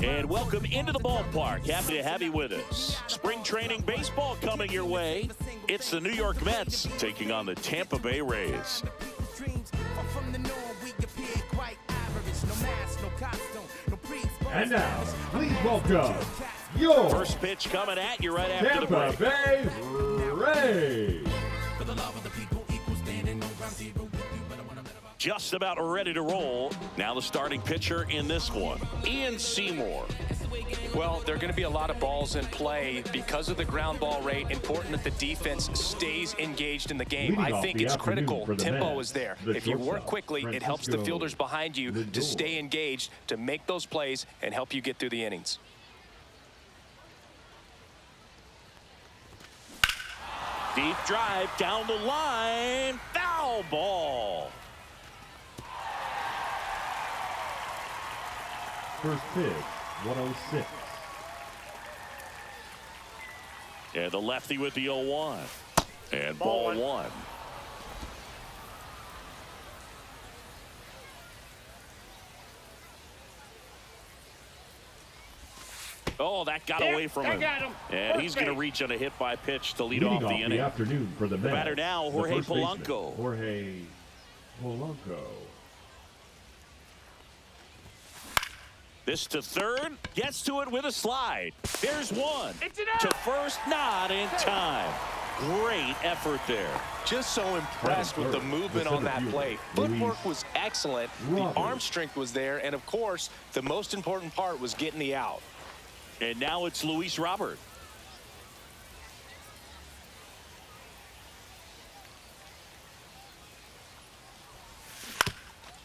And welcome into the ballpark. Happy to have you with us. Spring training baseball coming your way. It's the New York Mets taking on the Tampa Bay Rays. And now, please welcome your first pitch coming at you right after the Tampa break. Bay Rays. Just about ready to roll. Now the starting pitcher in this one, Ian Seymour. Well, there are going to be a lot of balls in play because of the ground ball rate. Important that the defense stays engaged in the game. I think it's critical. Tempo is there. If you work quickly, it helps the fielders behind you to stay engaged, to make those plays, and help you get through the innings. Deep drive down the line. Foul ball. First pitch, 106. And the lefty with the 0-1. And ball one. Oh, that got away from him. And he's going to reach on a hit by pitch to lead off the inning. Afternoon for the Mets. Batter now, Jorge Polanco. Jorge Polanco. This to third, gets to it with a slide. There's one. To first, not in time. Great effort there. Just so impressed with the movement on that play. Footwork was excellent. The arm strength was there. And, of course, the most important part was getting the out. And now it's Luis Robert.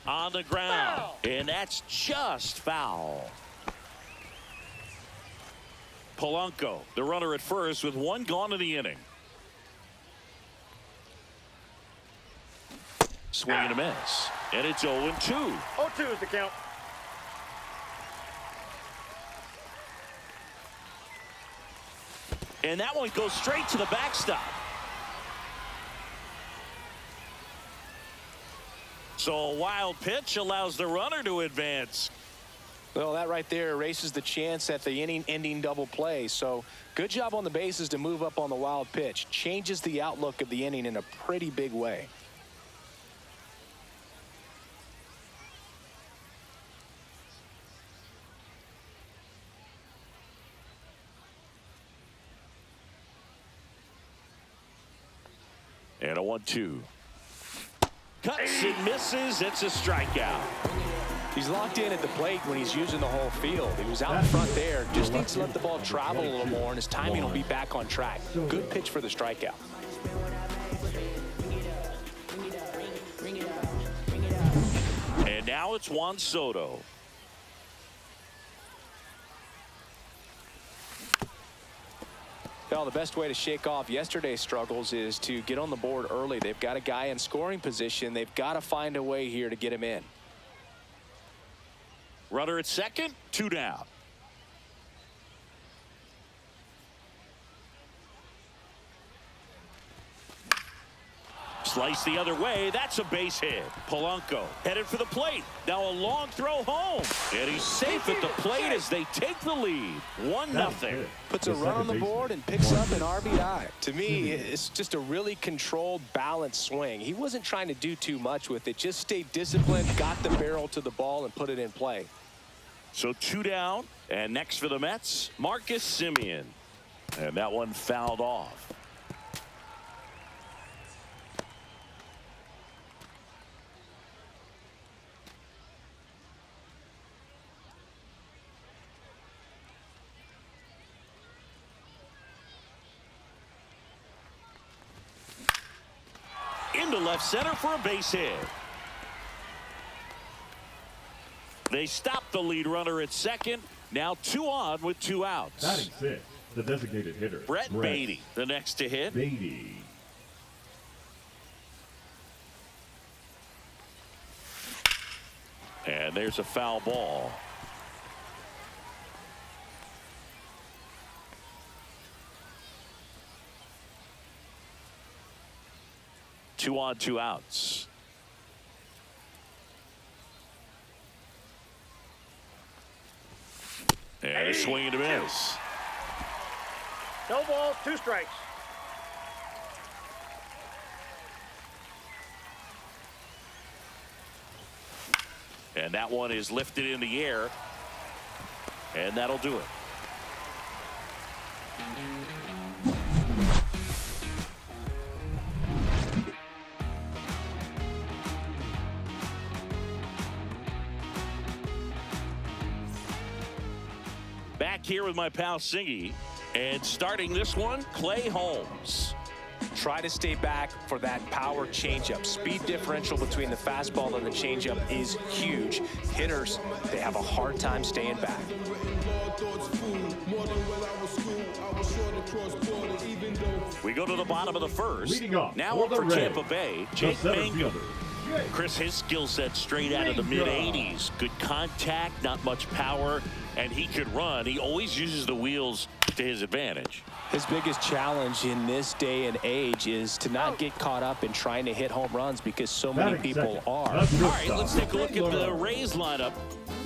On the ground. Foul. And that's just foul. Polanco, the runner at first with one gone in the inning. Swing and a miss. And it's 0-2. 0-2 is the count. And that one goes straight to the backstop. So a wild pitch allows the runner to advance. Well, that right there erases the chance at the inning-ending double play. So good job on the bases to move up on the wild pitch. Changes the outlook of the inning in a pretty big way. And a 1-2. Cuts and misses. It's a strikeout. He's locked in at the plate when he's using the whole field. He was out in front there. Just needs to let the ball travel a little more, and his timing will be back on track. Good pitch for the strikeout. And now it's Juan Soto. Well, the best way to shake off yesterday's struggles is to get on the board early. They've got a guy in scoring position. They've got to find a way here to get him in. Runner at second, 2 down. Slice the other way. That's a base hit. Polanco headed for the plate. Now a long throw home. And he's safe at the plate as they take the lead. 1-0. Puts a run on the board and picks up an RBI. To me, it's just a really controlled, balanced swing. He wasn't trying to do too much with it. Just stayed disciplined, got the barrel to the ball, and put it in play. So 2 down. And next for the Mets, Marcus Semien. And that one fouled off. Into left center for a base hit. They stop the lead runner at second. Now 2 on with 2 outs. Batting 6, the designated hitter. Brett Beatty, the next to hit. Beatty. And there's a foul ball. Two on, 2 outs. And a swing and a miss. No ball, 2 strikes. And that one is lifted in the air. And that'll do it. Back here with my pal Singy. And starting this one, Clay Holmes. Try to stay back for that power changeup. Speed differential between the fastball and the changeup is huge. Hitters, they have a hard time staying back. We go to the bottom of the first. Leading off Now for up the for Rays, Tampa Bay, the Jake center Mangum. fielder. Chris, his skill set straight out of the mid-80s. Good contact, not much power, and he could run. He always uses the wheels to his advantage. His biggest challenge in this day and age is to not get caught up in trying to hit home runs because so many Batting people second. are. That's All good right, stuff. let's take a look at the Laurel. Rays lineup.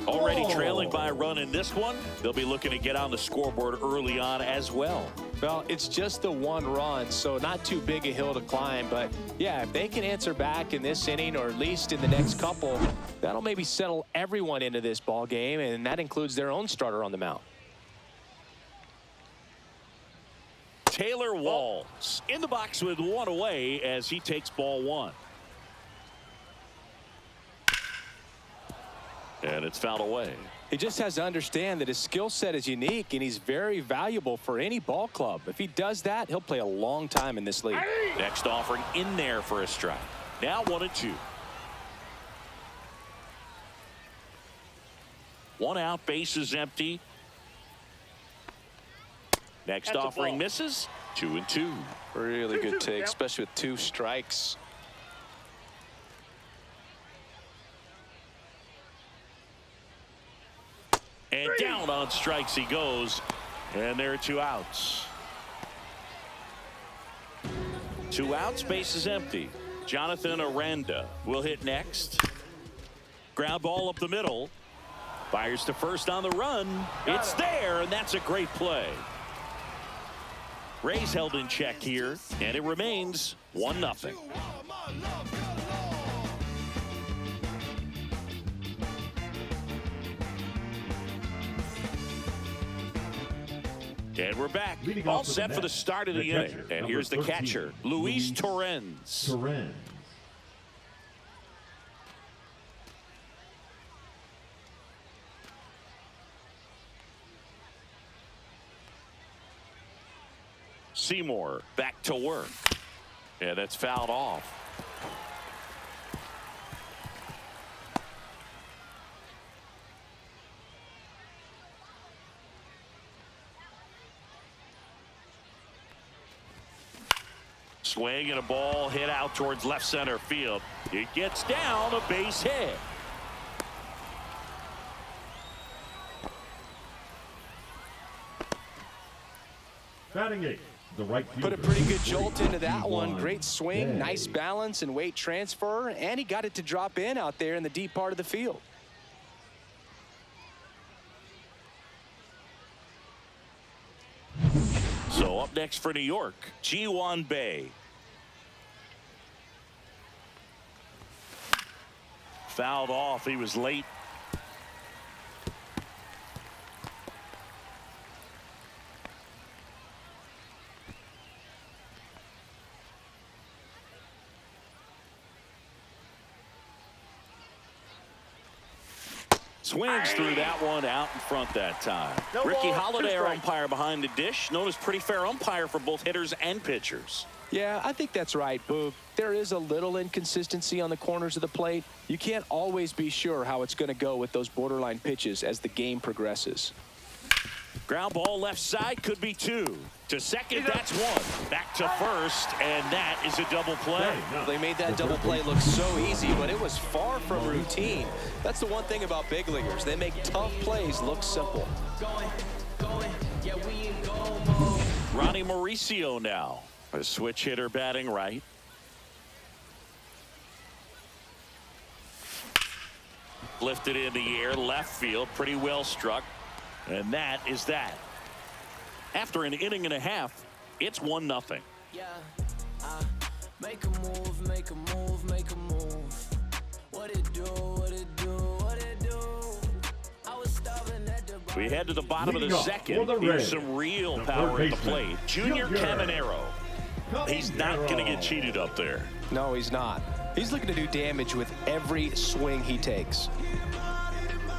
Already trailing by a run in this one. They'll be looking to get on the scoreboard early on as well. Well, it's just the 1 run, so not too big a hill to climb. But, yeah, if they can answer back in this inning or at least in the next couple, that'll maybe settle everyone into this ball game, and that includes their own starter on the mound. Taylor Walls in the box with 1 away as he takes ball 1. And it's fouled away. He just has to understand that his skill set is unique, and he's very valuable for any ball club. If he does that, he'll play a long time in this league. Next offering in there for a strike. Now 1-2. 1 out, bases empty. Next That's a offering ball. misses. 2-2. Really good 2-2, take, yeah. especially with 2 strikes. And down on strikes he goes. And there are 2 outs. 2 outs, base is empty. Jonathan Aranda will hit next. Ground ball up the middle. Fires to first on the run. It's there, and that's a great play. Rays held in check here, and it remains 1-0. And we're back. Leading All off for the set for the Mets, start of the the inning. catcher, And number here's the 13, catcher, Luis Torrens. Torrens. Seymour back to work. And that's fouled off. Swing and a ball hit out towards left center field. It gets down, a base hit. Batting 8, the right fielder. Put a pretty good jolt into that one. G1 Great swing, Day. nice balance and weight transfer, and he got it to drop in out there in the deep part of the field. So up next for New York, G1 Bay. Fouled off. He was late. Swings through that one out in front that time. No Ricky ball, Holiday, 2 our strikes. umpire behind the dish, known as pretty fair umpire for both hitters and pitchers. Yeah, I think that's right, Boog. There is a little inconsistency on the corners of the plate. You can't always be sure how it's going to go with those borderline pitches as the game progresses. Ground ball left side, could be 2. To second, that's 1. Back to first, and that is a double play. They made that double play look so easy, but it was far from routine. That's the one thing about big leaguers. They make tough plays look simple. Ronnie Mauricio now. A switch hitter batting right. Lifted in the air, left field, pretty well struck. And that is that. After an inning and a half, it's 1-0. Yeah, make a move, make a move, make a move. What it do, what it do, what it do. I was starving at the bar. We head to the bottom of the second. Here's some real power at the plate. Junior Caminero. He's not going to get cheated up there. No, he's not. He's looking to do damage with every swing he takes.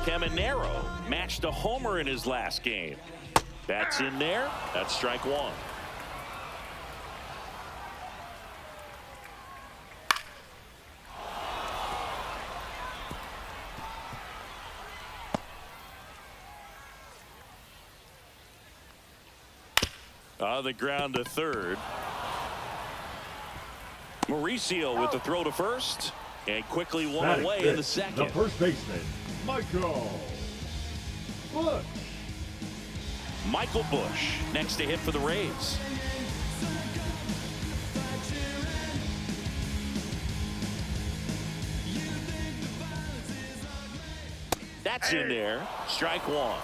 Caminero matched a homer in his last game. That's in there. That's strike one. On the ground to third. Mauricio with the throw to first. And quickly one away in the second. The first baseman, Michael Busch. Michael Busch next to hit for the Rays. That's in there. Strike one.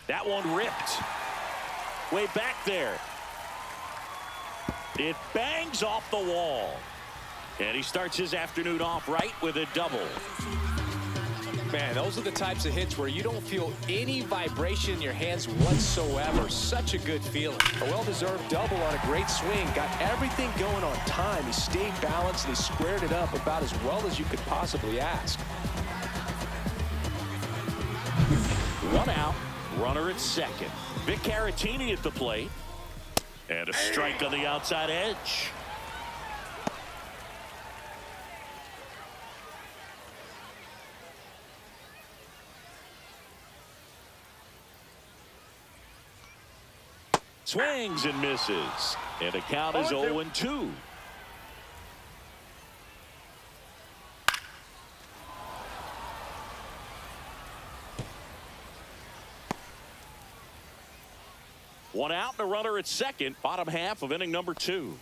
That one ripped. Way back there. It bangs off the wall. And he starts his afternoon off right with a double. Man, those are the types of hits where you don't feel any vibration in your hands whatsoever. Such a good feeling. A well-deserved double on a great swing. Got everything going on time. He stayed balanced and he squared it up about as well as you could possibly ask. One out. Runner at second. Vic Caratini at the plate. And a strike on the outside edge. Swings and misses. And the count is 0-2. One out and a runner at second. Bottom half of inning number 2.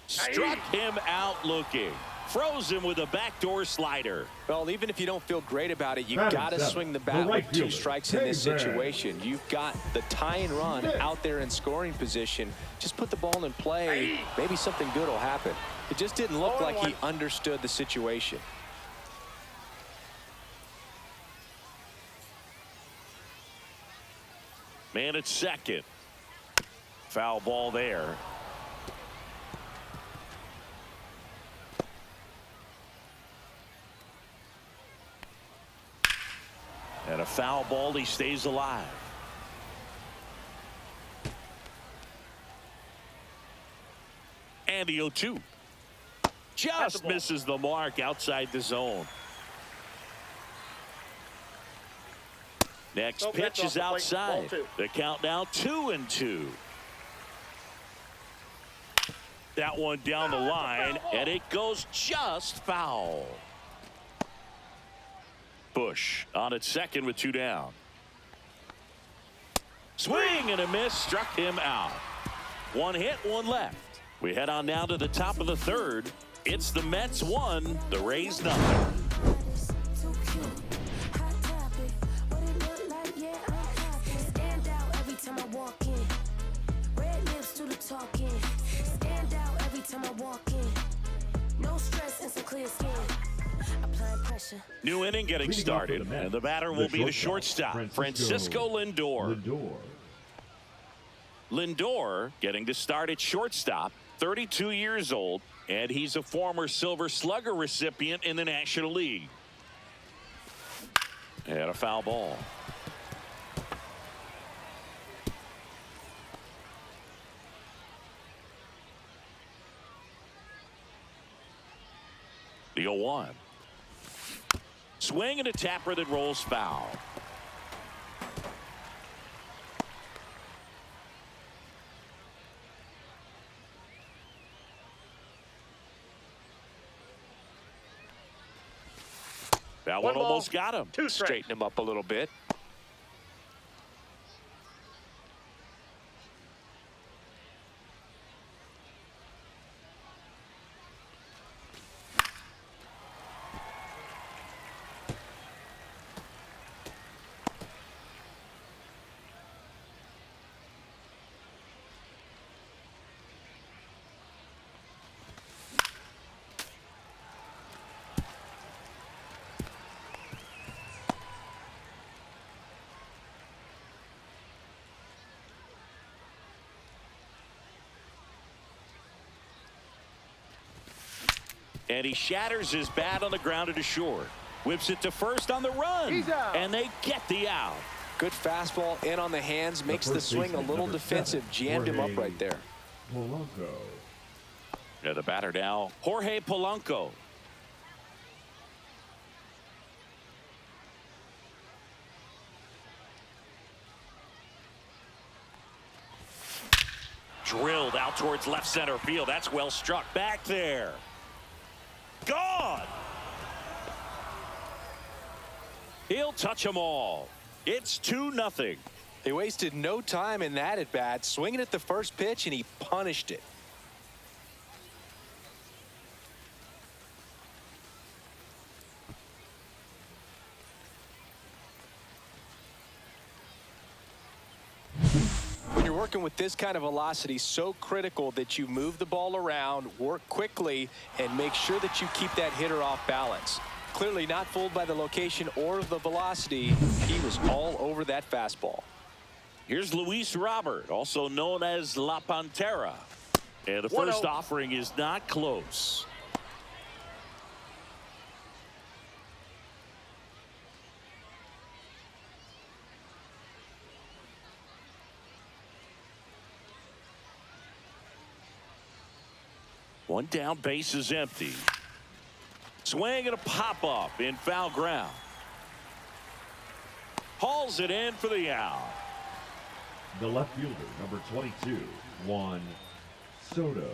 Struck him out looking. Froze him with a backdoor slider. Well, even if you don't feel great about it, you've got to swing the bat with 2 strikes in this situation. You've got the tying run out there in scoring position. Just put the ball in play. Maybe something good will happen. It just didn't look like he understood the situation. Man at second. Foul ball there. And a foul ball, he stays alive. And the 0-2. Just misses the mark outside the zone. Next pitch is outside. The count now 2-2. That one down the line, and it goes just foul. Busch on at second with 2 down. Swing and a miss, struck him out. 1 hit, 1 left. We head on now to the top of the third. It's the Mets 1, the Rays 0. New inning getting started, and the batter will be the shortstop, Francisco Lindor. Lindor getting to start at shortstop, 32 years old, and he's a former Silver Slugger recipient in the National League. And a foul ball. The 0-1. Swing and a tapper that rolls foul. That one almost got him. 2 strikes. Straighten him up a little bit. And he shatters his bat on the ground to short. Whips it to first on the run. He's out. And they get the out. Good fastball in on the hands. Makes the swing a little defensive. Jammed him up right there. Polanco. Yeah, the batter now, Jorge Polanco. Drilled out towards left center field. That's well struck back there. Gone. He'll touch them all. It's 2-0. He wasted no time in that at bat, swinging at the first pitch, and he punished it. When you're working with this kind of velocity, so critical that you move the ball around, work quickly, and make sure that you keep that hitter off balance. Clearly not fooled by the location or the velocity. He was all over that fastball. Here's Luis Robert, also known as La Pantera. And the first offering is not close. One down, base is empty. Swing and a pop-up in foul ground. Hauls it in for the out. The left fielder, number 22, Juan Soto.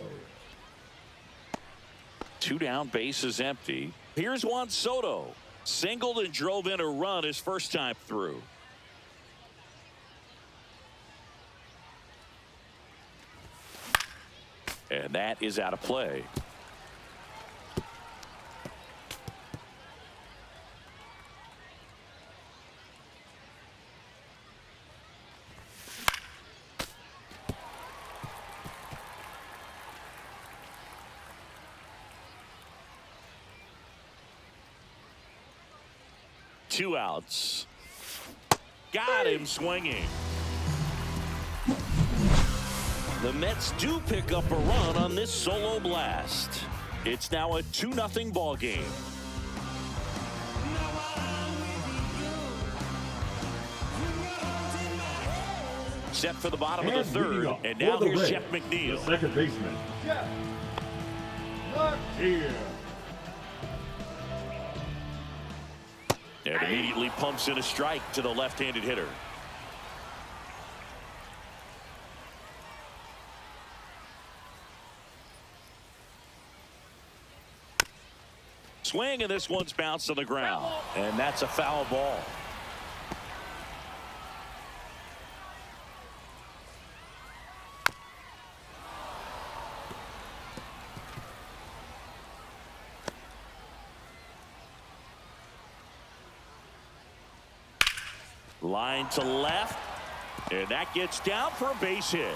2 down, base is empty. Here's Juan Soto. Singled and drove in a run his first time through. And that is out of play. Two outs. Got him swinging. The Mets do pick up a run on this solo blast. It's now a 2-0 ball game. Set for the bottom of the third, and now here's Jeff McNeil. The second baseman, Jeff McNeil. And immediately pumps in a strike to the left-handed hitter. Swing, and this one's bounced on the ground. And that's a foul ball. Line to left, and that gets down for a base hit.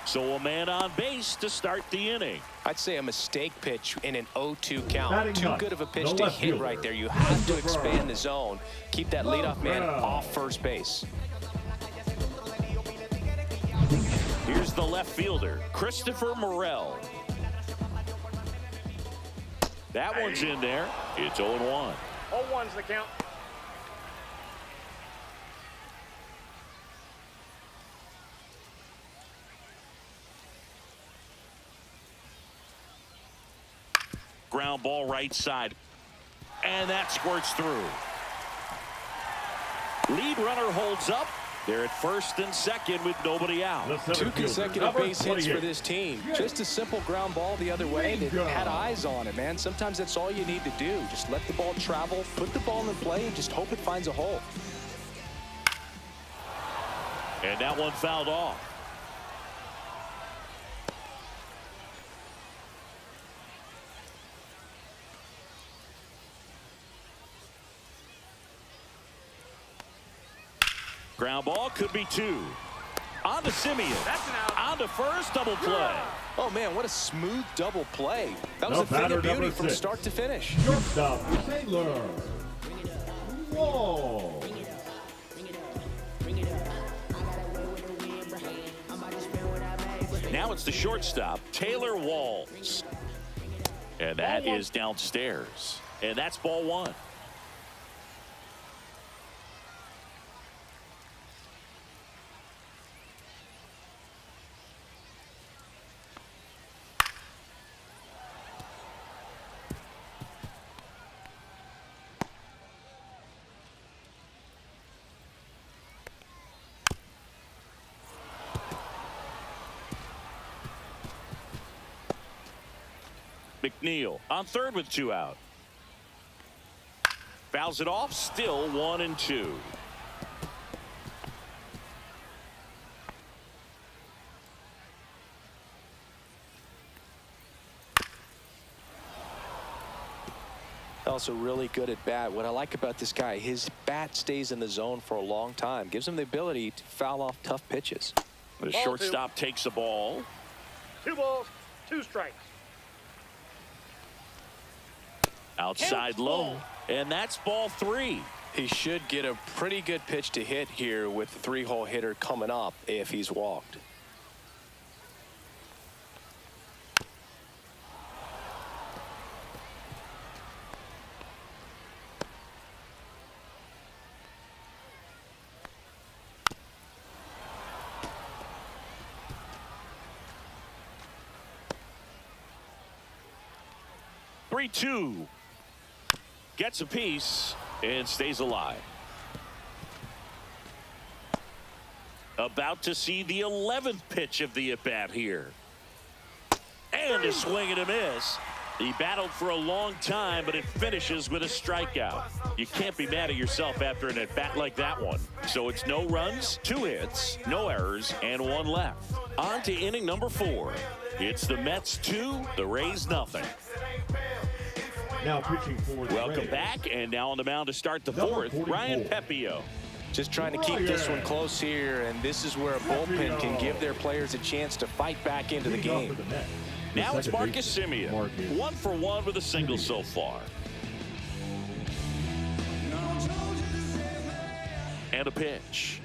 So a man on base to start the inning. I'd say a mistake pitch in an 0-2 count. Batting Too ninth, good of a pitch the to left hit fielder, right there. You have to Christopher expand the zone. Keep that leadoff man Morel. off first base. Here's the left fielder, Christopher Morel. That one's in there. It's 0-1. 0-1's the count. Ground ball right side. And that squirts through. Lead runner holds up, They're at first and second with nobody out. Two consecutive base hits for this team. Just a simple ground ball the other way. They had eyes on it, man. Sometimes that's all you need to do. Just let the ball travel, put the ball in play, and just hope it finds a hole. And that one fouled off. Ground ball could be two. On to Simeon. That's an out. On to first, double play. Oh, man, what a smooth double play. That was a thing of beauty from start to finish. Shortstop, Taylor. Wall. Now it's the shortstop, Taylor Walls. And that is downstairs. And that's ball one. McNeil on third with two out. Fouls it off, still 1-2. Also really good at bat. What I like about this guy, his bat stays in the zone for a long time. Gives him the ability to foul off tough pitches. The shortstop takes the ball. 2 balls, 2 strikes. Outside low. And that's ball 3. He should get a pretty good pitch to hit here with the 3-hole hitter coming up if he's walked. Two. Gets a piece and stays alive. About to see the 11th pitch of the at-bat here. And a swing and a miss. He battled for a long time, but it finishes with a strikeout. You can't be mad at yourself after an at-bat like that one. So it's no runs, 2 hits, no errors, and 1 left. On to inning number 4. It's the Mets 2, the Rays nothing. Now pitching for the Welcome Rays. back, and now on the mound to start the 4th, Ryan Pepio. Just trying to keep this one close here, and this is where a bullpen can give their players a chance to fight back into the game. Now it's Marcus Simeon. 1 for 1 with a single so far. And a pitch.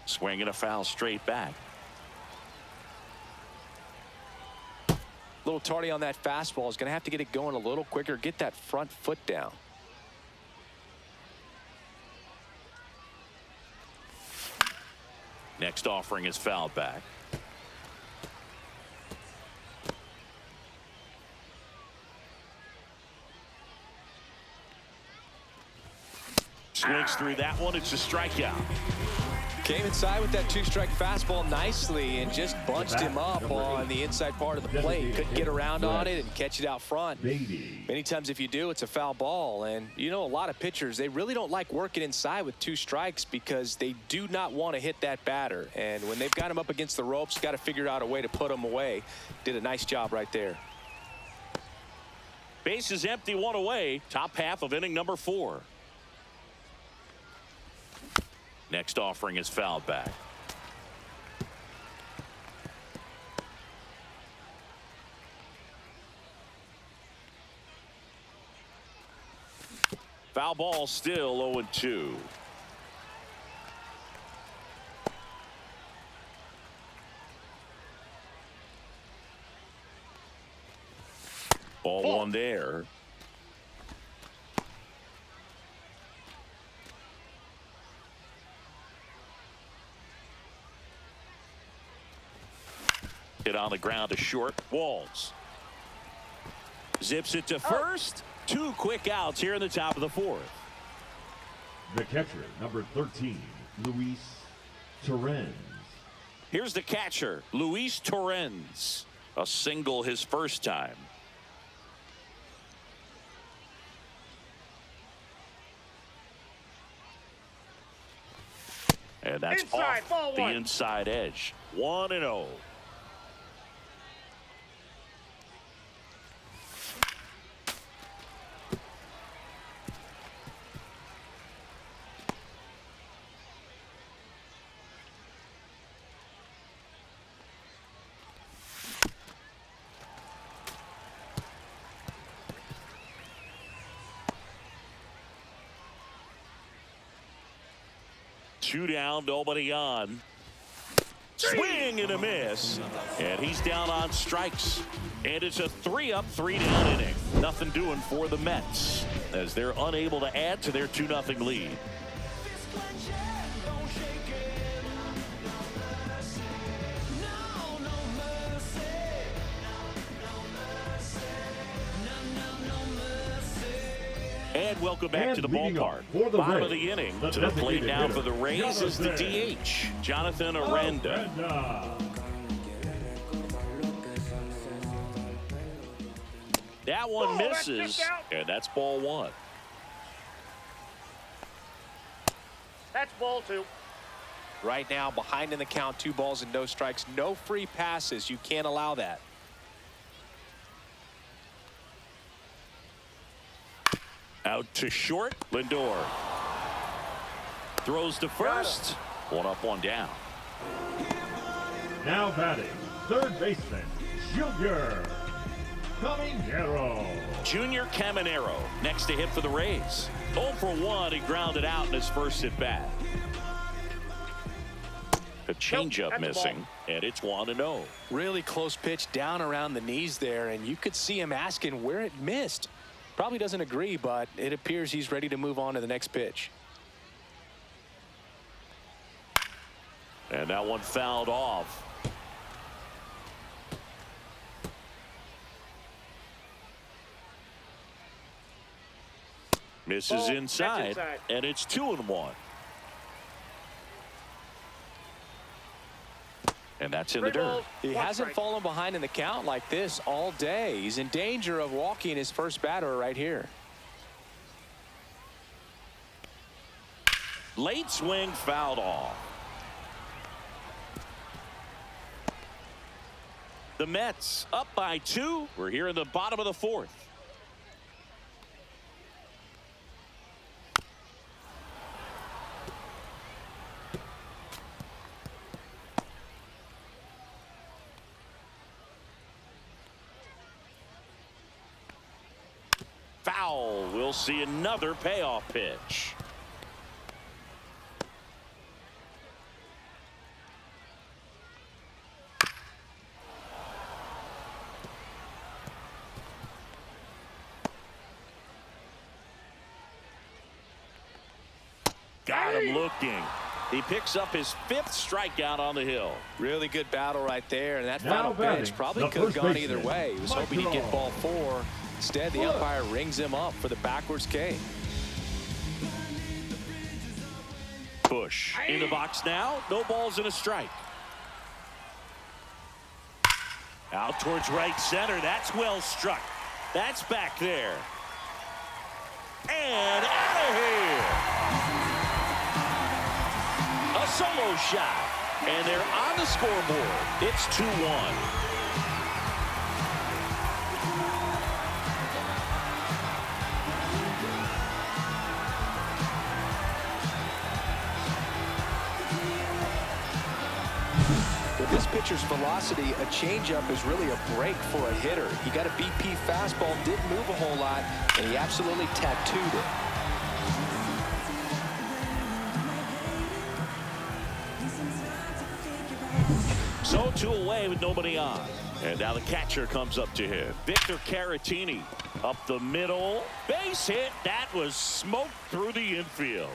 Swing and a foul straight back. A little tardy on that fastball. Is going to have to get it going a little quicker. Get that front foot down. Next offering is fouled back. Swings through that one. It's a strikeout. Came inside with that 2-strike fastball nicely and just bunched him up on the inside part of the plate. Couldn't get around on it and catch it out front. Many times if you do, it's a foul ball. And you know, a lot of pitchers, they really don't like working inside with 2 strikes because they do not want to hit that batter. And when they've got him up against the ropes, got to figure out a way to put him away. Did a nice job right there. Base is empty, 1 away. Top half of inning number 4. Next offering is fouled back. Foul ball, still 0-2. Ball 1 there. Hit on the ground to short. Walls zips it to first. 2 quick outs here in the top of the 4th. The catcher, number 13, Luis Torrens. Here's the catcher, Luis Torrens. A single his first time. And that's Inside, off ball the one. inside edge. 1-0. Two down, nobody on. Swing and a miss. And he's down on strikes. And it's a 3-up, 3-down inning. Nothing doing for the Mets as they're unable to add to their 2-0 lead. And welcome back to the ballpark. Bottom of the inning. To the plate now for the Rays is the DH, Jonathan Aranda. That one misses, and that's ball one. That's ball two. Right now, behind in the count, 2 balls and no strikes. No free passes. You can't allow that. Out to short, Lindor. Throws to first. 1 up, 1 down. Now batting, third baseman, Junior Caminero. Junior Caminero next to hit for the Rays. 0 for 1, he grounded out in his first at bat. A changeup missing, and it's 1-0. Really close pitch down around the knees there, and you could see him asking where it missed. Probably doesn't agree, but it appears he's ready to move on to the next pitch. And that one fouled off. Misses inside, and it's 2-1. And that's in the dirt. He hasn't fallen behind in the count like this all day. He's in danger of walking his first batter right here. Late swing fouled off. The Mets up by 2. We're here in the bottom of the 4th. Foul. We'll see another payoff pitch. Got him looking. He picks up his 5th strikeout on the hill. Really good battle right there, and that final pitch probably could have gone either way. He was hoping he'd get ball 4. Instead, the umpire rings him up for the backwards K. Push in the box now. No balls and a strike. Out towards right center. That's well struck. That's back there. And out of here. A solo shot. And they're on the scoreboard. It's 2-1. With this pitcher's velocity, a changeup is really a break for a hitter. He got a BP fastball, didn't move a whole lot, and he absolutely tattooed it. So 2 away with nobody on. And now the catcher comes up to him. Victor Caratini up the middle. Base hit. That was smoked through the infield.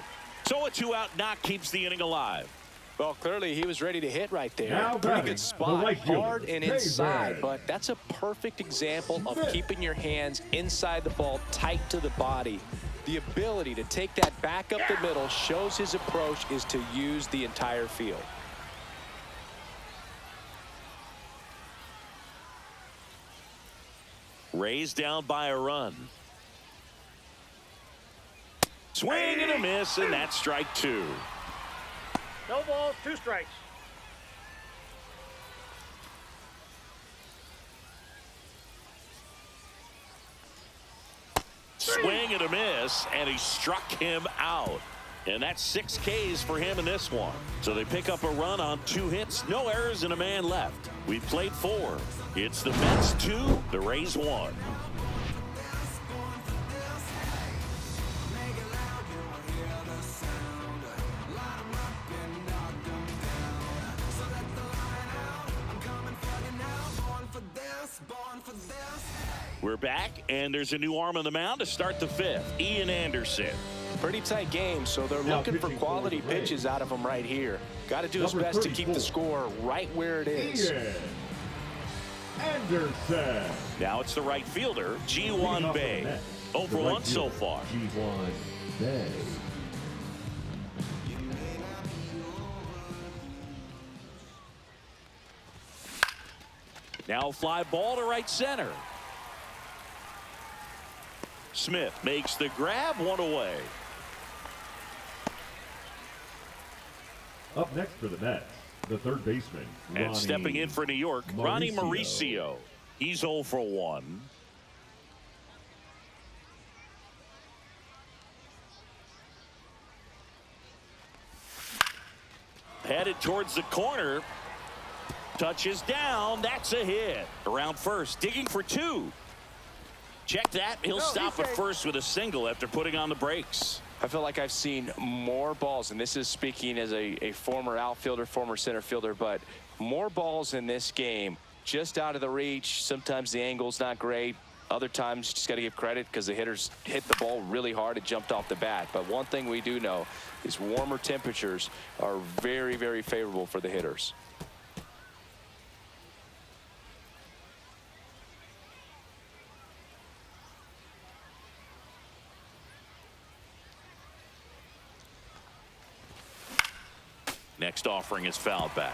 So a 2-out knock keeps the inning alive. Well, clearly he was ready to hit right there. Now Pretty batting, good the spot, right fielder, hard and David. inside, but that's a perfect example of keeping your hands inside the ball, tight to the body. The ability to take that back up the middle shows his approach is to use the entire field. Rays down by a run. Swing and a miss, and that's strike 2. No balls, 2 strikes. Swing and a miss, and he struck him out. And that's 6 Ks for him in this one. So they pick up a run on 2 hits, no errors, and a man left. We've played 4. It's the Mets 2, the Rays 1. We're back, and there's a new arm on the mound to start the 5th. Ian Anderson. Pretty tight game, so they're looking for quality pitches out of him right here. Got to do his best to keep the score right where it is. Ian Anderson. Now it's the right fielder, Ji-Hwan Bae. 0 for 1 so far. Ji-Hwan Bae. Now fly ball to right center. Smith makes the grab, 1 away. Up next for the Mets, the third baseman, And stepping in for New York, Ronnie Mauricio. He's 0 for 1. Headed towards the corner. Touches down. That's a hit. Around first, digging for 2. Check that. He'll stop at first with a single after putting on the brakes. I feel like I've seen more balls, and this is speaking as a former outfielder, former center fielder, but more balls in this game just out of the reach. Sometimes the angle's not great. Other times, just got to give credit because the hitters hit the ball really hard and jumped off the bat. But one thing we do know is warmer temperatures are very, very favorable for the hitters. Next offering is fouled back.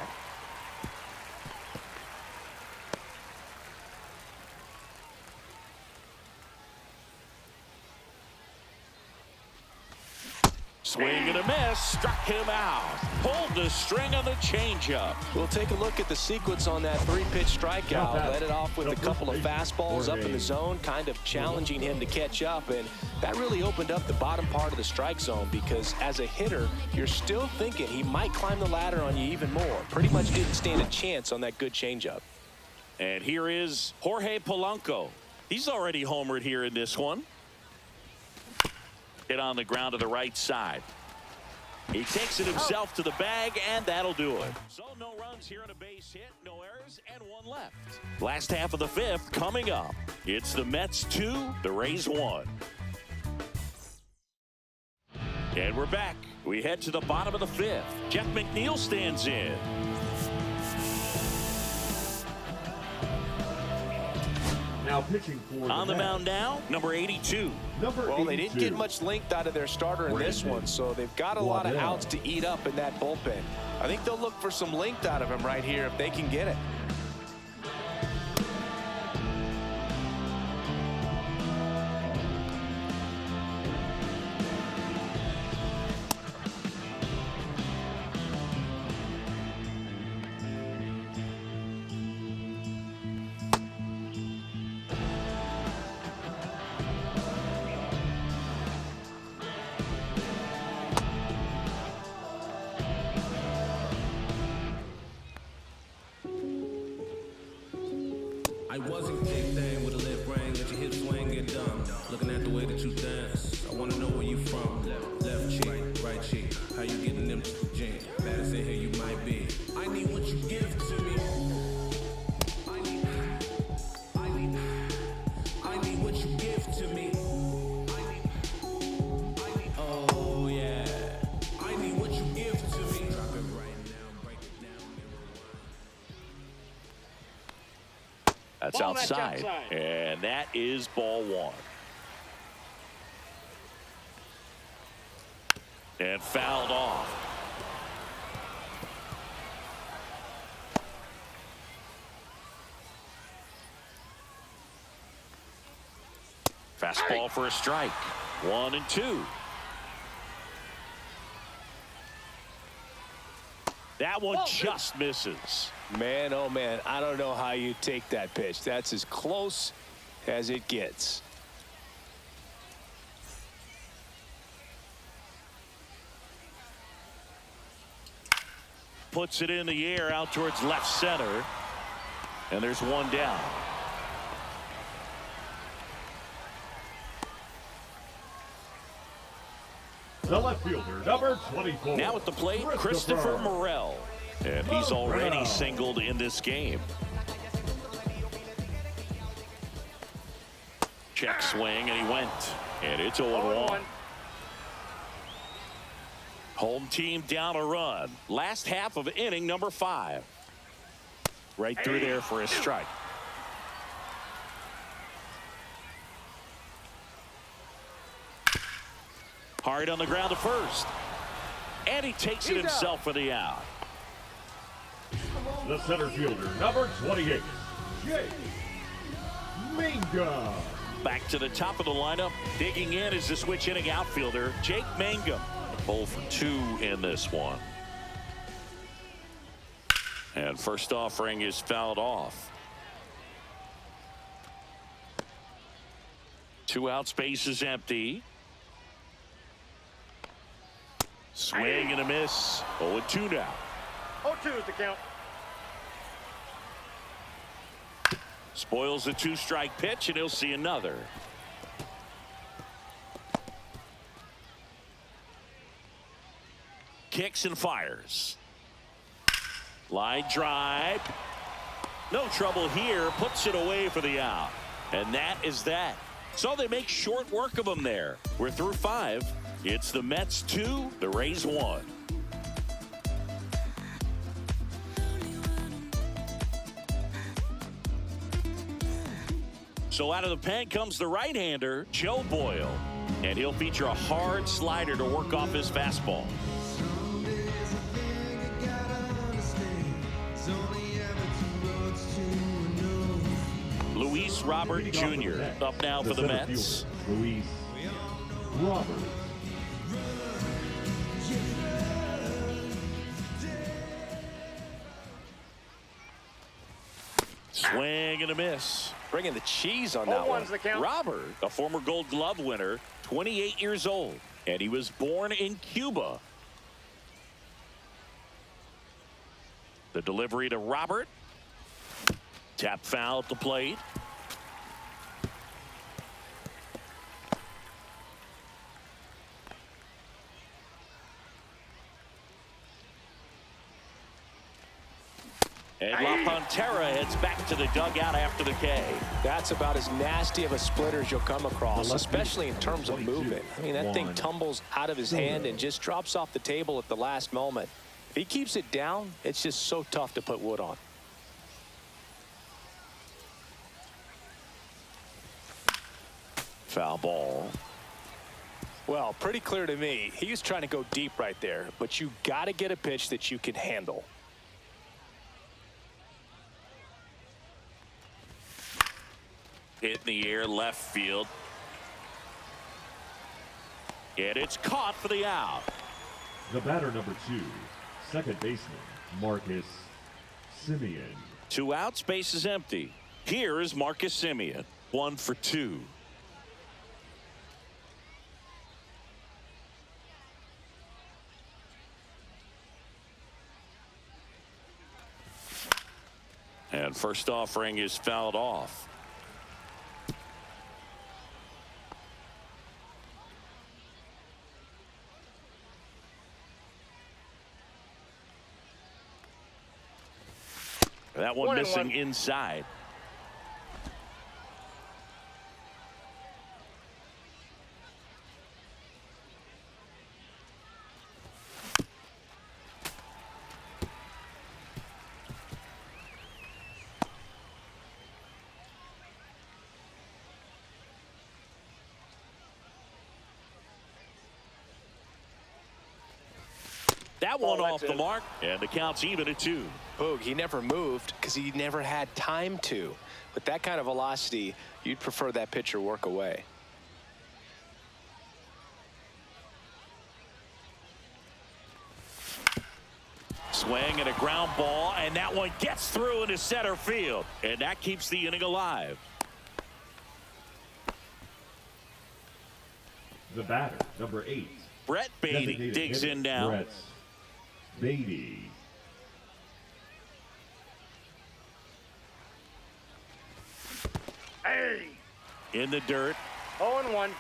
Swing and a miss, struck him out. Pulled the string on the changeup. We'll take a look at the sequence on that 3-pitch strikeout. Led it off with a couple of fastballs up in the zone, kind of challenging him to catch up, and that really opened up the bottom part of the strike zone because as a hitter, you're still thinking he might climb the ladder on you even more. Pretty much didn't stand a chance on that good changeup. And here is Jorge Polanco. He's already homered here in this one. Hit on the ground to the right side. He takes it himself to the bag, and that'll do it. So no runs here on a base hit, no errors, and 1 left. Last half of the 5th coming up. It's the Mets 2, the Rays 1. And we're back. We head to the bottom of the 5th. Jeff McNeil stands in. Now pitching for on the mound now, number 82. Well, they didn't get much length out of their starter in this one, so they've got a lot of outs to eat up in that bullpen. I think they'll look for some length out of him right here if they can get it. outside. And that is ball one. And fouled off. Fastball for a strike. 1-2. That one just misses. Man, oh man, I don't know how you take that pitch. That's as close as it gets. Puts it in the air out towards left center. And there's one down. The left fielder, number 24. Now at the plate, Christopher Morel. And he's already singled in this game. Check swing, and he went. And it's 0-1. Home team down a run. Last half of inning number 5. Right through there for a strike. Hard on the ground to first. And he takes it himself for the out. The center fielder, number 28, Jake Mangum. Back to the top of the lineup. Digging in is the switch inning outfielder, Jake Mangum. 0 for 2 in this one. And first offering is fouled off. 2 outs, base is empty. Swing and a miss. 0-2 now. 0-2 is the count. Spoils the 2-strike pitch, and he'll see another. Kicks and fires. Line drive. No trouble here. Puts it away for the out. And that is that. So they make short work of him there. We're through 5. It's the Mets 2, the Rays 1. So out of the pen comes the right-hander, Joe Boyle. And he'll feature a hard slider to work off his fastball. Luis Robert Jr. up now for the Mets. Luis Robert. Swing and a miss. Bringing the cheese on that one. The count. Robert, a former Gold Glove winner, 28 years old, and he was born in Cuba. The delivery to Robert. Tap foul at the plate. And La Pantera heads back to the dugout after the K. That's about as nasty of a splitter as you'll come across, especially in terms of movement. I mean, that thing tumbles out of his hand and just drops off the table at the last moment. If he keeps it down, it's just so tough to put wood on. Foul ball. Well, pretty clear to me. He was trying to go deep right there, but you got to get a pitch that you can handle. Hit in the air, left field. And it's caught for the out. The batter, number 2, second baseman, Marcus Semien. 2 outs, base is empty. Here is Marcus Semien, 1 for 2. And first offering is fouled off. That one missing inside. That one off the mark, and the count's even at 2. Boog, he never moved because he never had time to. With that kind of velocity, you'd prefer that pitcher work away. Swing and a ground ball, and that one gets through into center field, and that keeps the inning alive. The batter, number 8. Brett Beatty digs in now. Brett Beatty. Hey! In the dirt. 0-1.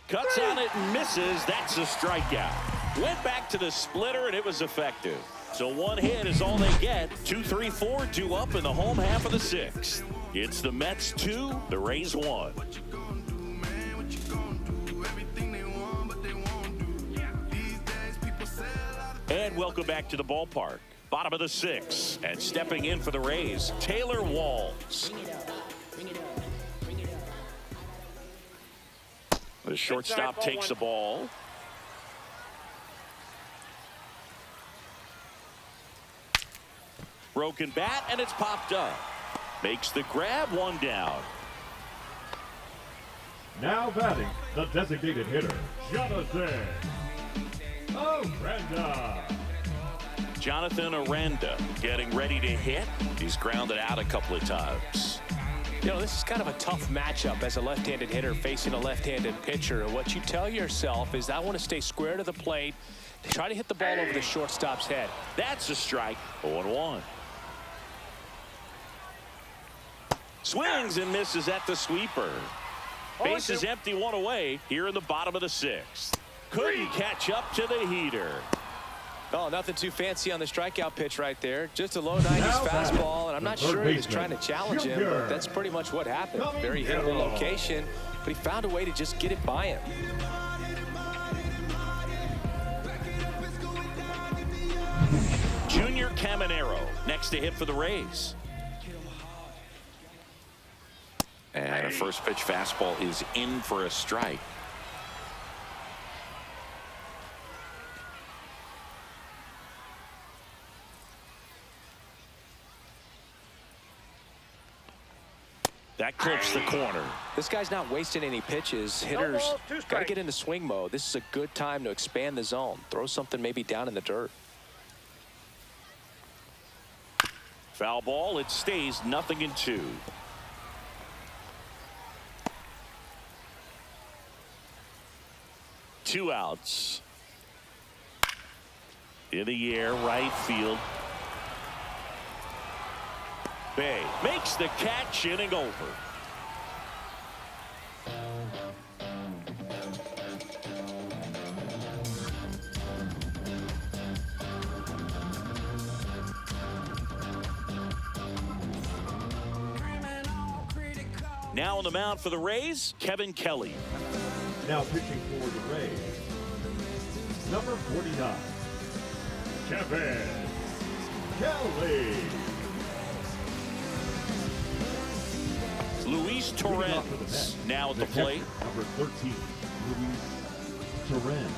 Cuts on it and misses. That's a strikeout. Went back to the splitter, and it was effective. So one hit is all they get. 2, 3, 4 due up in the home half of the 6th. It's the Mets 2, the Rays 1. And welcome back to the ballpark. Bottom of the 6th. And stepping in for the Rays, Taylor Walls. The shortstop takes the ball. Broken bat, and it's popped up. Makes the grab, 1 down. Now batting, the designated hitter, Jonathan Aranda. Jonathan Aranda getting ready to hit. He's grounded out a couple of times. You know, this is kind of a tough matchup as a left-handed hitter facing a left-handed pitcher. And what you tell yourself is, I want to stay square to the plate, try to hit the ball over the shortstop's head. That's a strike. 0-1. Swings and misses at the sweeper. Base is empty, 1 away here in the bottom of the 6th. Couldn't catch up to the heater. Oh, nothing too fancy on the strikeout pitch right there. Just a low 90s fastball, and I'm not sure he was trying to challenge him, but that's pretty much what happened. Very hittable location, but he found a way to just get it by him. Junior Caminero next to hit for the Rays. And a first pitch fastball is in for a strike. That clips the corner. This guy's not wasting any pitches. Hitters got to get into swing mode. This is a good time to expand the zone. Throw something maybe down in the dirt. Foul ball. It stays 0-2. Two outs. In the air, right field. Bay makes the catch, inning over. Now on the mound for the Rays, Kevin Kelly. Now pitching for the Rays, number 49, Kevin Kelly. Luis Torrens now at the plate. Number 13, Luis Torrens.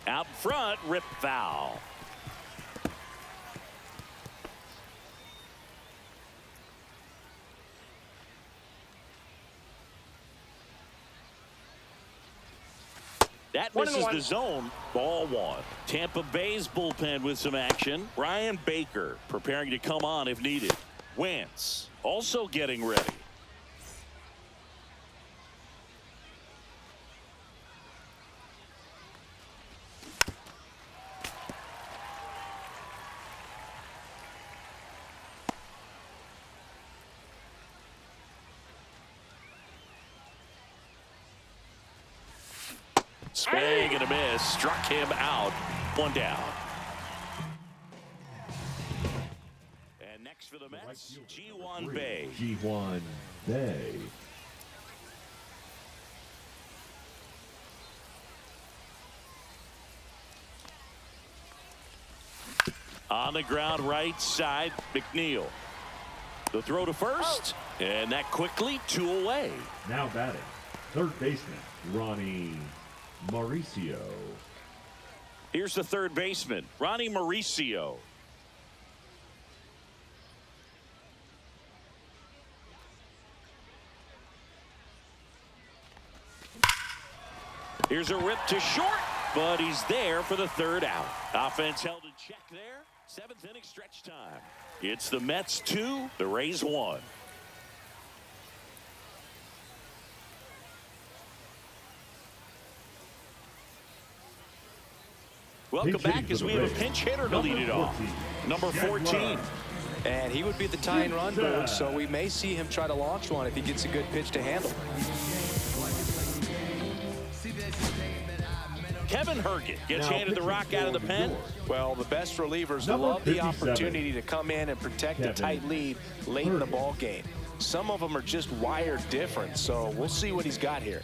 Out front, rip foul. That misses the zone. Ball 1. Tampa Bay's bullpen with some action. Brian Baker preparing to come on if needed. Wentz also getting ready. Swing and a miss. Struck him out. One down. And next for the Mets, Ji-Hwan Bae. Ji-Hwan Bae. On the ground, right side, McNeil. The throw to first, and that quickly 2 away. Now batting, third baseman, Ronnie Mauricio. Here's the third baseman, Ronnie Mauricio. Here's a rip to short, but he's there for the third out. Offense held in check there. 7th inning stretch time. It's the Mets 2, the Rays 1. Welcome back as we have a pinch hitter to lead it off. Number 14. And he would be the tying run, Boone, so we may see him try to launch one if he gets a good pitch to handle. Kevin Herget gets handed the rock out of the pen. Well, the best relievers love the opportunity to come in and protect a tight lead late in the ball game. Some of them are just wired different, so we'll see what he's got here.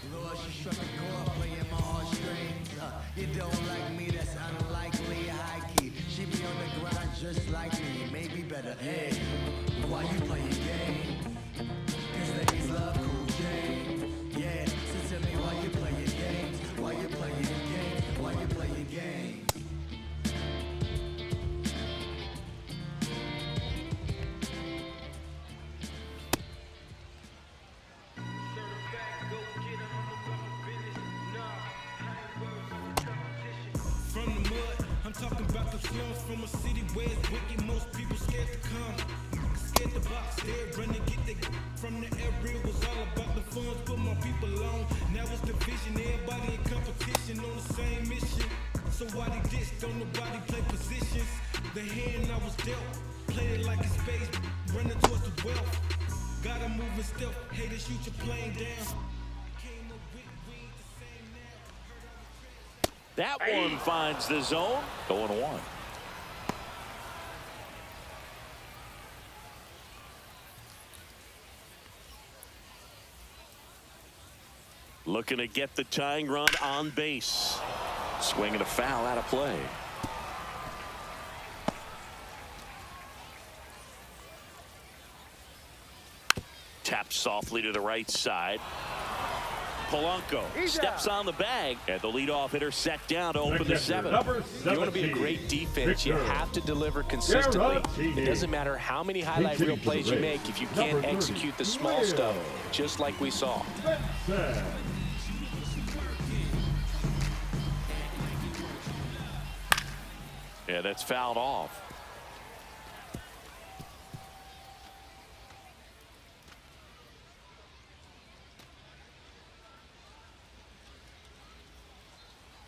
Talking about the slums from a city where it's wicked. Most people scared to come, scared to box. They're running, get the from the area. Was all about the funds, put my people on. Now it's division, everybody in competition on the same mission. So why they dish? Don't nobody play positions. The hand I was dealt, played it like a space, running towards the wealth. Gotta move in stealth, haters shoot your plane down. That one finds the zone. 0-1. Looking to get the tying run on base. Swing and a foul out of play. Taps softly to the right side. Polanco steps on the bag, and the leadoff hitter set down to open the 7th. If you want to be a great defense, you have to deliver consistently. It doesn't matter how many highlight reel plays you make if you can't execute the small stuff, just like we saw. Yeah, that's fouled off.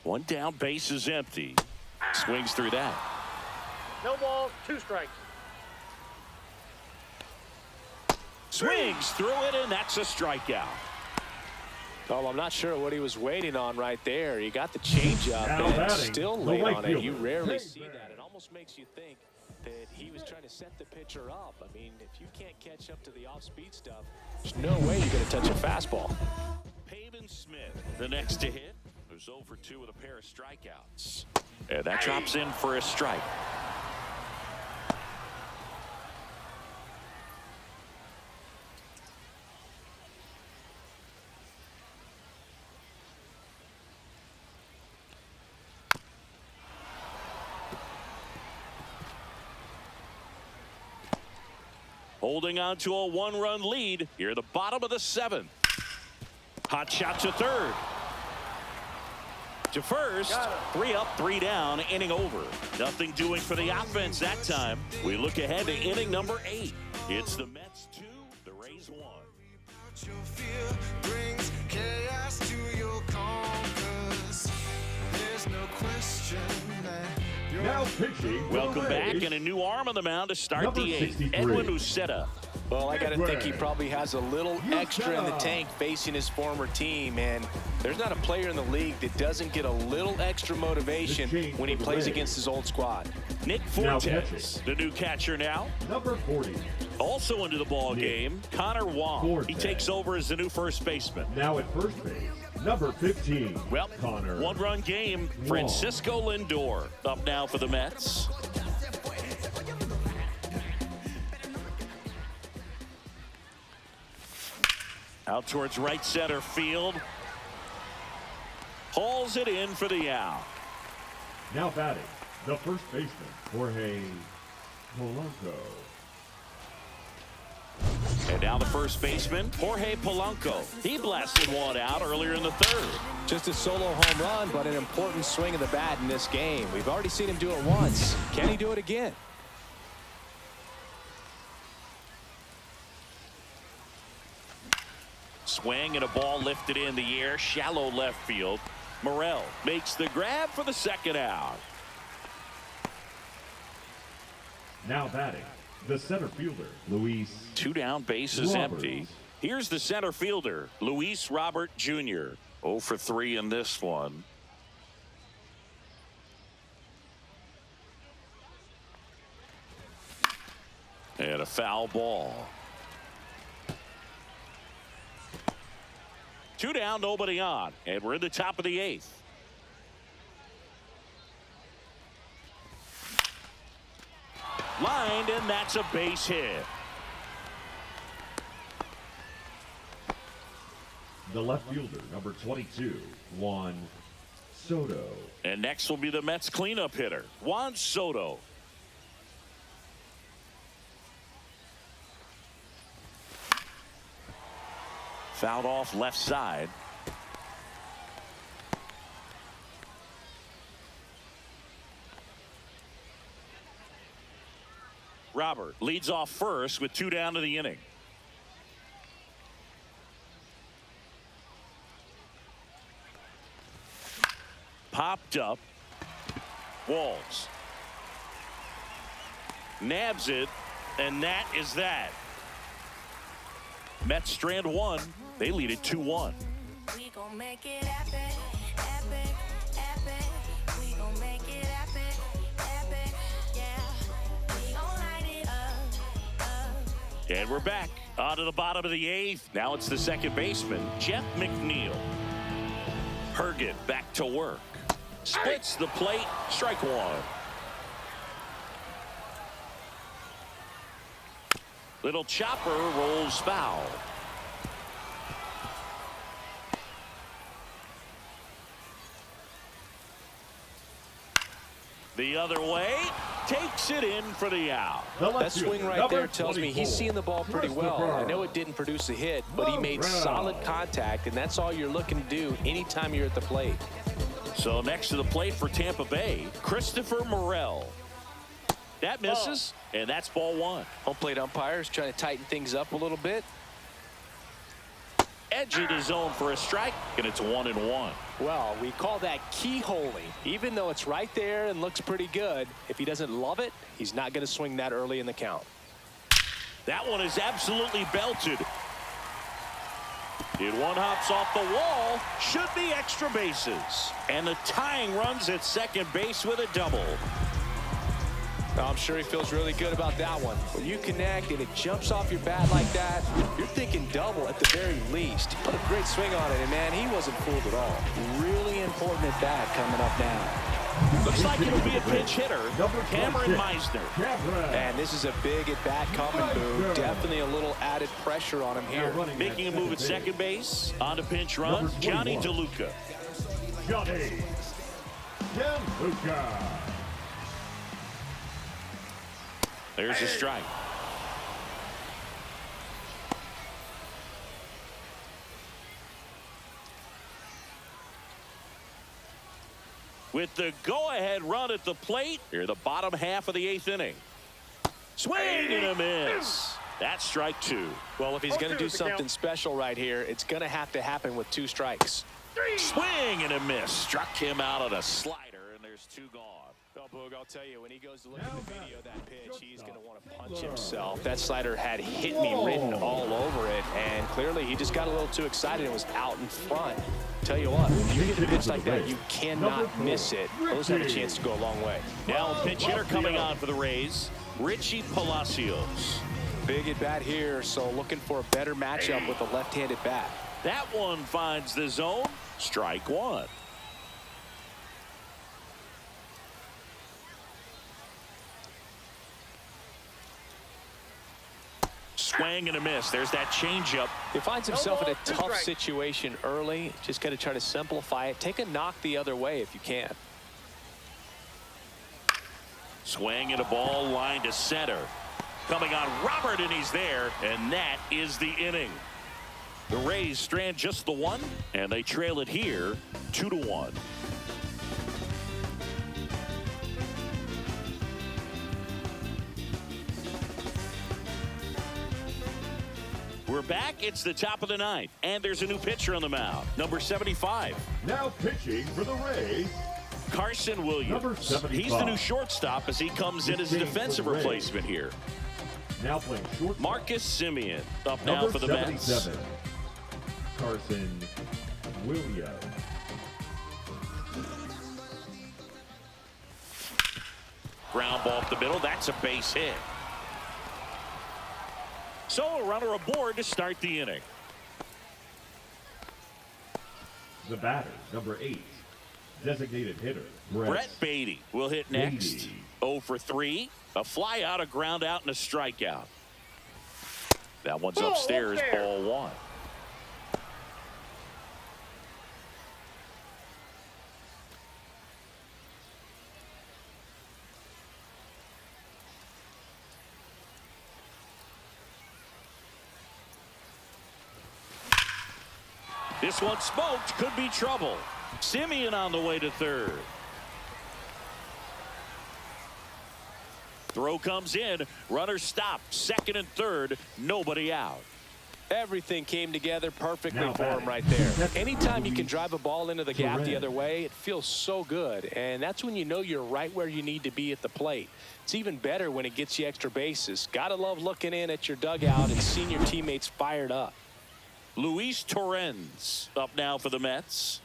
One down, base is empty. Swings through that. No balls, 2 strikes. Swings through it, and that's a strikeout. Oh, I'm not sure what he was waiting on right there. He got the changeup and still late on it. You rarely see that. It almost makes you think that he was trying to set the pitcher up. I mean, if you can't catch up to the off-speed stuff, there's no way you're going to touch a fastball. Pavin Smith, the next to hit. Who's 0 for 2 with a pair of strikeouts. And that drops in for a strike. Holding on to a 1-run lead here at the bottom of the 7th. Hot shot to third. To first, 3 up, 3 down, inning over. Nothing doing for the offense that time. We look ahead to inning number 8. It's the Mets 2, the Rays 1. Now pitching. Welcome back, and a new arm on the mound to start the 8th. Edwin Uceta. Well, I got to think he probably has a little extra in the tank facing his former team, and there's not a player in the league that doesn't get a little extra motivation when he plays against his old squad. Nick Fortes, the new catcher now. Number 40. Also into the ball game, Connor Wong. He takes over as the new first baseman. Now at first base, number 15. Well, Connor one-run game. Francisco Lindor up now for the Mets. Out towards right center field. Hauls it in for the out. Now batting, the first baseman, Jorge Polanco. And now the first baseman, Jorge Polanco. He blasted one out earlier in the third. Just a solo home run, but an important swing of the bat in this game. We've already seen him do it once. Can he do it again? Swing and a ball lifted in the air, shallow left field. Morel makes the grab for the second out. Now batting, the center fielder, Luis. 2 down, bases empty. Here's the center fielder, Luis Robert Jr. 0 for 3 in this one. And a foul ball. 2 down, nobody on, and we're in the top of the 8th. Lined, and that's a base hit. The left fielder, number 22, Juan Soto. And next will be the Mets cleanup hitter, Juan Soto. Fouled off left side. Robert leads off first with 2 down to the inning. Popped up. Walls. Nabs it, and that is that. Mets strand 1. They lead it 2-1. We gon' make it epic, epic, epic. We gon' make it epic, epic, yeah. We gon' light it up. And we're back on to the bottom of the 8th. Now it's the second baseman, Jeff McNeil. Herget back to work. Splits the plate, strike 1. Little chopper rolls foul. The other way, takes it in for the out. That swing right there tells me he's seeing the ball pretty well. I know it didn't produce a hit, but he made solid contact, and that's all you're looking to do anytime you're at the plate. So next to the plate for Tampa Bay, Christopher Morel. That misses, and that's ball 1. Home plate umpires trying to tighten things up a little bit. Edging his zone for a strike, and it's 1-1. Well, we call that keyholing. Even though it's right there and looks pretty good, if he doesn't love it, he's not going to swing that early in the count. That one is absolutely belted. It one hops off the wall. Should be extra bases. And the tying runs at second base with a double. I'm sure he feels really good about that one. When you connect and it jumps off your bat like that, you're thinking double at the very least. He put a great swing on it, and man, he wasn't fooled at all. Really important at bat coming up now. Looks like it'll be a pinch hitter, Cameron Meisner. And this is a big at bat coming, Boone. Definitely a little added pressure on him here. Making a move at second base. On to pinch run, Johnny DeLuca. Johnny DeLuca. There's a strike. With the go-ahead run at the plate, here the bottom half of the 8th inning. Swing and a miss. That's strike 2. Well, if he's going to do something special right here, it's going to have to happen with 2 strikes. Swing and a miss. Struck him out on a slider, and there's 2 gone. Boog, I'll tell you, when he goes to look at the video of that pitch, he's going to want to punch himself. That slider had hit me written all over it, and clearly he just got a little too excited and was out in front. Tell you what, if you get a pitch like that, you cannot miss it. Those have a chance to go a long way. Now a pinch hitter coming on for the Rays, Richie Palacios. Big at bat here, so looking for a better matchup with a left-handed bat. That one finds the zone. Strike one. Swing and a miss. There's that changeup. He finds himself in a tough situation early. Just got to try to simplify it. Take a knock the other way if you can. Swing and a ball line to center. Coming on Robert, and he's there, and that is the inning. The Rays strand just the one, and they trail it here 2-1. We're back. It's the top of the ninth, and there's a new pitcher on the mound, number 75. Now pitching for the Rays, Carson Williams. Number 75. He's the new shortstop as he comes in as a defensive replacement here. Now playing short. Marcus Semien up now for the Mets. 77. Carson Williams. Ground ball up the middle. That's a base hit. So a runner aboard to start the inning. The batter, number 8, designated hitter, Brett Beatty will hit next. 0 for 3. A fly out, a ground out, and a strikeout. That one's upstairs, ball one. This one smoked, could be trouble. Semien on the way to third. Throw comes in, runner stopped, second and third, nobody out. Everything came together perfectly for him right there. Anytime you can drive a ball into the gap the other way, it feels so good, and that's when you know you're right where you need to be at the plate. It's even better when it gets you extra bases. Gotta love looking in at your dugout and seeing your teammates fired up. Luis Torrens up now for the Mets.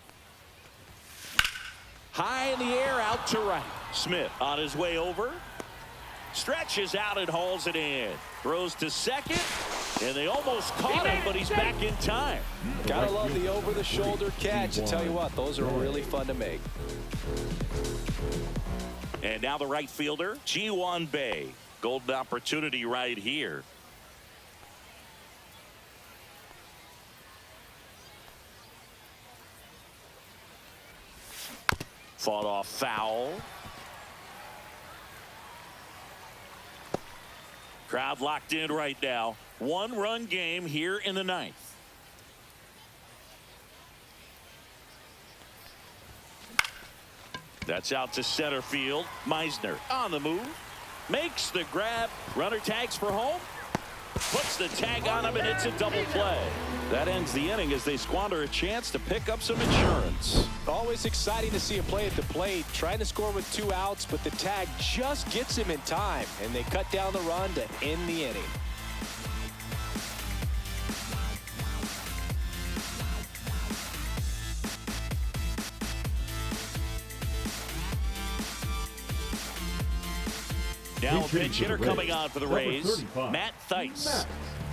High in the air, out to right. Smith on his way over. Stretches out and hauls it in. Throws to second, and they almost caught him, but he's back in time. Gotta love the over-the-shoulder catch. I tell you what, those are really fun to make. And now the right fielder, Ji-Hwan Bae. Golden opportunity right here. Fought off foul. Crowd locked in right now. One-run game here in the ninth. That's out to center field. Meisner on the move. Makes the grab. Runner tags for home. Puts the tag on him, and it's a double play. That ends the inning as they squander a chance to pick up some insurance. Always exciting to see a play at the plate. Trying to score with 2 outs, but the tag just gets him in time, and they cut down the run to end the inning. Now a pinch hitter coming on for the Rays, Matt Theis.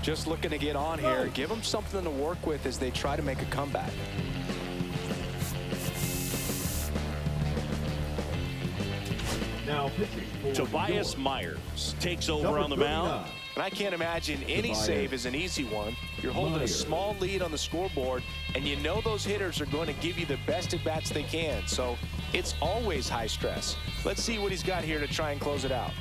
Just looking to get on here. Give them something to work with as they try to make a comeback. Now pitching for Tobias Myers takes over on the mound. And I can't imagine any save is an easy one. You're holding a small lead on the scoreboard, and you know those hitters are going to give you the best at-bats they can. So it's always high stress. Let's see what he's got here to try and close it out.